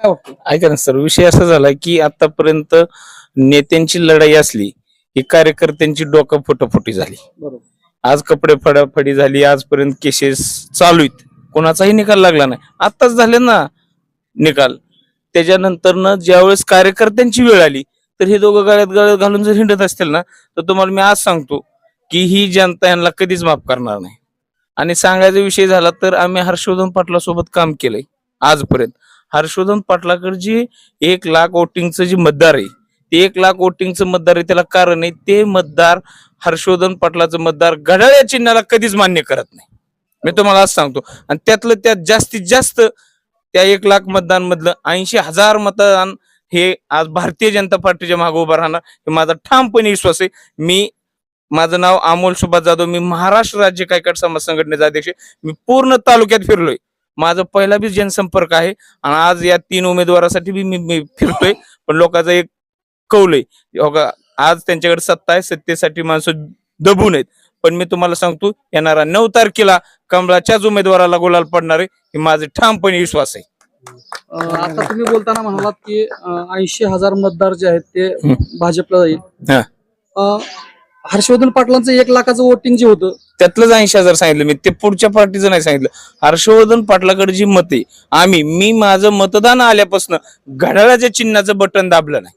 काय वाटतं? ऐका ना सर, विषय असा झाला की आतापर्यंत नेत्यांची लढाई असली की कार्यकर्त्यांची डोकं फुटाफुटी झाली. बरोबर. आज कपडे फडाफडी झाली, आजपर्यंत केसेस चालू आहेत, कोणाचाही निकाल लागला नाही. आताच झाले ना निकाल. त्याच्यानंतर ज्यावेळेस कार्यकर्त्यांची वेळ आली तर हे दोघं गळ्यात गळ्यात घालून जर हिंडत असतील ना, तर तुम्हाला मी आज सांगतो की ही जनता यांना कधीच माफ करणार नाही. आणि सांगायचा विषय झाला तर आम्ही हर्षवर्धन पाटला सोबत काम केलंय आजपर्यंत. हर्षवर्धन पाटलाकडे जे 1,00,000 वोटिंगचं जे मतदार आहे, ते 1,00,000 वोटिंगचं मतदार आहे, त्याला कारण आहे ते मतदार हर्षवर्धन पाटलाचं मतदार घड्याळ या चिन्हाला कधीच मान्य करत नाही. मी तुम्हाला आज सांगतो. आणि त्यातलं त्यात जास्तीत जास्त त्या 1,00,000 मतदान मधलं 80,000 मतदान हे आज भारतीय जनता पार्टीच्या मागे उभं राहणार, हे माझा ठामपणे विश्वास आहे. माझं नाव अमोल सुभाष जाधव, मी महाराष्ट्र राज्य गायकवाड समाज संघटनेचा अध्यक्ष. मी पूर्ण तालुक्यात फिरलोय, माझा पहिला बी जनसंपर्क आहे. आणि आज या 3 उमेदवारासाठी बी मी फिरतोय. पण लोकांचा एक कौल आहे, आज त्यांच्याकडे सत्ता आहे, सत्तेसाठी माणसं दबून आहेत. पण मी तुम्हाला सांगतो, येणारा 9 तारखेला कमळाच्याच उमेदवाराला गुलाल पडणार आहे, हे माझे ठामपणे विश्वास आहे. आता तुम्ही बोलताना म्हणालात की 80,000 मतदार जे आहेत ते भाजपला जाईल. हर्षवर्धन पाटलांचं 1,00,000चं वोटिंग जे होतं त्यातलंच 80,000 सांगितलं मी, ते पुढच्या पार्टीचं नाही सांगितलं. हर्षवर्धन पाटलाकडे जी मत आहे, मी माझं मतदान आल्यापासून घड्याळाच्या चिन्हाचं बटन दाबलं नाही,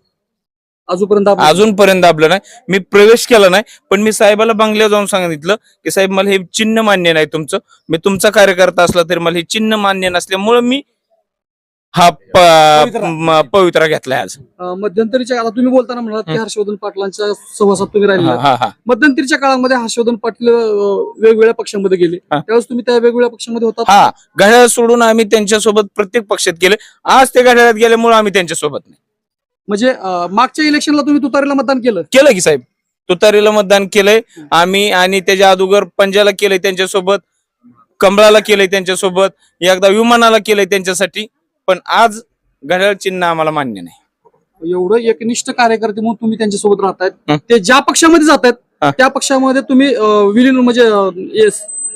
अजूनपर्यंत दाबलं नाही. मी प्रवेश केला नाही, पण मी साहेबाला बंगल्यावर जाऊन सांगितलं की साहेब, मला हे चिन्ह मान्य नाही तुमचं. मी तुमचा कार्यकर्ता असला तरी मला हे चिन्ह मान्य नसल्यामुळे मी हा पवित्रा घेतलाय. आज मध्यंतरीच्या आता तुम्ही बोलताना म्हणालात की हर्षवर्धन पाटलांच्या सहवासात तुम्ही राहिले. मध्यंतरीच्या काळामध्ये हर्षवर्धन पाटील वेगवेगळ्या पक्षांमध्ये गेले, त्यावेळेस तुम्ही त्या वेगवेगळ्या पक्षामध्ये होता. घड्याळ सोडून आम्ही त्यांच्यासोबत प्रत्येक पक्षात गेले. आज ते घड्याळात गेल्यामुळे आम्ही त्यांच्यासोबत नाही. म्हणजे मागच्या इलेक्शनला तुम्ही तुतारीला मतदान केलं की साहेब? तुतारीला मतदान केलंय आम्ही, आणि त्याच्या अगोदर पंजाला केलंय त्यांच्यासोबत, कमळाला केलंय त्यांच्यासोबत, एकदा विमानाला केलंय त्यांच्यासाठी. पण आज घड्याळ चिन्ह आम्हाला मान्य नाही. एवढं एकनिष्ठ कार्यकर्ते म्हणून तुम्ही त्यांच्यासोबत राहतायत, ते ज्या पक्षामध्ये जात आहेत त्या पक्षामध्ये तुम्ही विलीन म्हणजे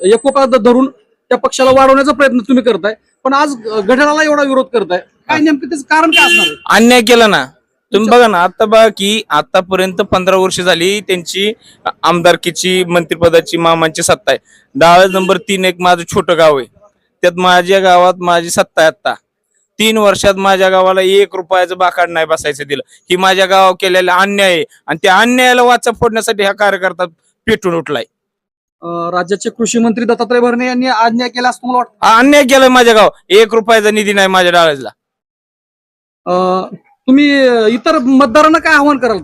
एकोपा धरून त्या पक्षाला वाढवण्याचा प्रयत्न तुम्ही करताय. पण आज घड्याळाला एवढा विरोध करताय, काय नेमकं त्याचं कारण काय असणार आहे? अन्याय केला ना तुम्ही. बघा ना, आता बघा की आतापर्यंत 15 वर्ष झाली त्यांची आमदारकीची, मंत्रिपदाची, मामांची सत्ता आहे. डाळ नंबर 3 एक माझं छोटं गाव आहे, त्यात माझ्या गावात माझी सत्ता आहे. आता 3 वर्षात माझ्या गावाला 1 रुपयाचं बाकाड नाही बसायचं दिलं. ही माझ्या गावावर केलेला अन्याय आहे, आणि त्या अन्यायाला वाचा फोडण्यासाठी हा कार्यकर्ता पेटून उठलाय. राज्याचे कृषी मंत्री दत्तात्रय भरणे यांनी अन्याय केला असं तुम्हाला वाटतं? अन्याय केलाय माझ्या गाव. 1 रुपयाचा निधी नाही माझ्या डाळ्याला. तुम्ही इतर मतदारांना काय आव्हान कराल?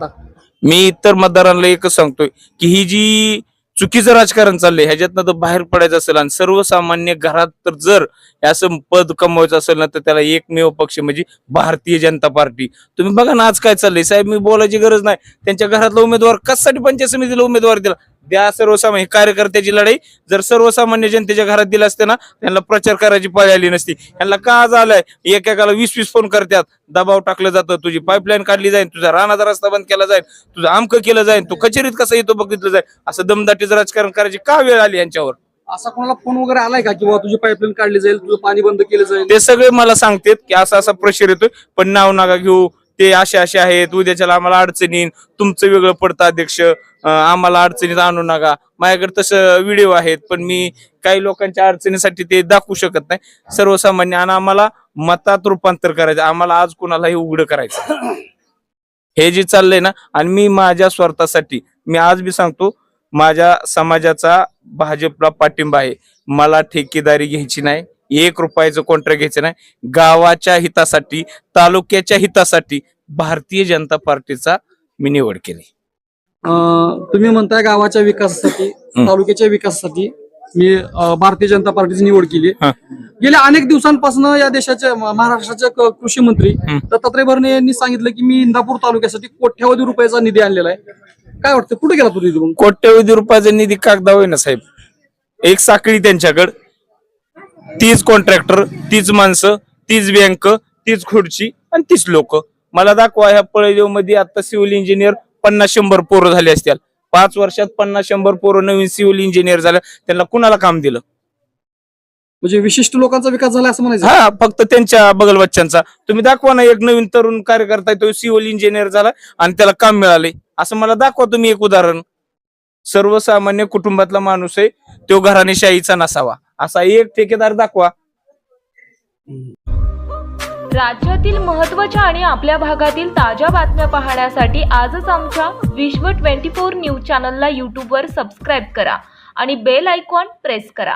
मी इतर मतदारांना एकच सांगतोय की ही जी चुकीचं राजकारण चाललंय ह्याच्यातनं तर बाहेर पडायचं असेल, आणि सर्वसामान्य घरात तर जर असं पद कमवायचं असेल ना, तर त्याला एकमेव पक्ष म्हणजे भारतीय जनता पार्टी. तुम्ही बघा ना आज काय चाललंय. साहेब, मी बोलायची गरज नाही. त्यांच्या घरातला उमेदवार कशासाठी पंचायत समितीला उमेदवार दिला? द्या. सर्वसामान्य कार्यकर्त्याची लढाई जर सर्वसामान्य जनतेच्या घरात दिला असते ना, त्यांना प्रचार करायची पाळी आली नसती. यांना का झालंय, एकेकाला 20-20 फोन करतात, दबाव टाकलं जातं, तुझी पाईपलाईन काढली जाईल, तुझा रानाचा रस्ता बंद केला जाईल, तुझं आमकं केलं जाईल, तू कचेरीत कसं येतो बघितलं जाईल. असं दमदाटीचं राजकारण करायची का वेळ आली यांच्यावर? असा कोणाला फोन वगैरे आलाय का किंवा तुझी पाईपलाईन काढली जाईल, तुझं पाणी बंद केलं जाईल? ते सगळे मला सांगतात की असा प्रेशर येतोय, पण नाव नका घेऊ, ते असे आहेत, उद्याच्याला आम्हाला अडचणीन, तुमचं वेगळं पडतं अध्यक्ष, आम्हाला अडचणीत आणू नका. माझ्याकडे तसं व्हिडिओ आहेत, पण मी काही लोकांच्या अडचणीसाठी ते दाखवू शकत नाही. सर्वसामान्य, आणि आम्हाला मतात रूपांतर करायचं, आम्हाला आज कुणालाही उघड करायचं हे जे चाललंय ना. आणि मी माझ्या स्वार्थासाठी, मी आज बी सांगतो, माझ्या समाजाचा भाजपला पाठिंबा आहे. मला ठेकेदारी घ्यायची नाही, 1 रुपयाचं कॉन्ट्रॅक्ट घ्यायचं नाही. गावाच्या हितासाठी, तालुक्याच्या हितासाठी भारतीय जनता पार्टीचा मी निवड केली. तुम्ही म्हणताय गावाच्या विकासासाठी, तालुक्याच्या विकासासाठी मी भारतीय जनता पार्टीची निवड केली. गेल्या अनेक दिवसांपासून या देशाच्या, महाराष्ट्राचे कृषी मंत्री दत्तात्रय भरणे यांनी सांगितलं की मी इंदापूर तालुक्यासाठी कोट्यावधी रुपयाचा निधी आणलेला आहे. काय वाटतं, कुठे गेला तो निधी? कोट्यावधी रुपयाचा निधी कागदा होय ना साहेब. एक साखळी त्यांच्याकडे, तीच कॉन्ट्रॅक्टर, तीच माणसं, तीच बँक, तीच खुर्ची आणि तीच लोक. मला दाखवा ह्या पळदेव मध्ये आता सिव्हिल इंजिनियर 50-100 पोरं झाले असतील. 5 वर्षात 50-100 पोरं नवीन सिव्हिल इंजिनियर झालं. त्यांना कुणाला काम दिलं? म्हणजे विशिष्ट लोकांचा विकास झाला असं म्हणायचं. हा, फक्त त्यांच्या बगलबच्च्यांचा. तुम्ही दाखवा ना एक नवीन तरुण कार्यकर्ता आहे, तो सिव्हिल इंजिनियर झाला आणि त्याला काम मिळाले, असं मला दाखवा तुम्ही एक उदाहरण. सर्वसामान्य कुटुंबातला माणूस आहे, तो घराणेशाहीचा नसावा असा एक ठेकेदार दाखवा. राज्यातील महत्त्वाच्या आणि आपल्या भागातील ताज्या बातम्या पाहण्यासाठी आजच आमच्या विश्व 24 न्यूज चॅनलला यूट्यूबवर सबस्क्राईब करा आणि बेल आयकॉन प्रेस करा.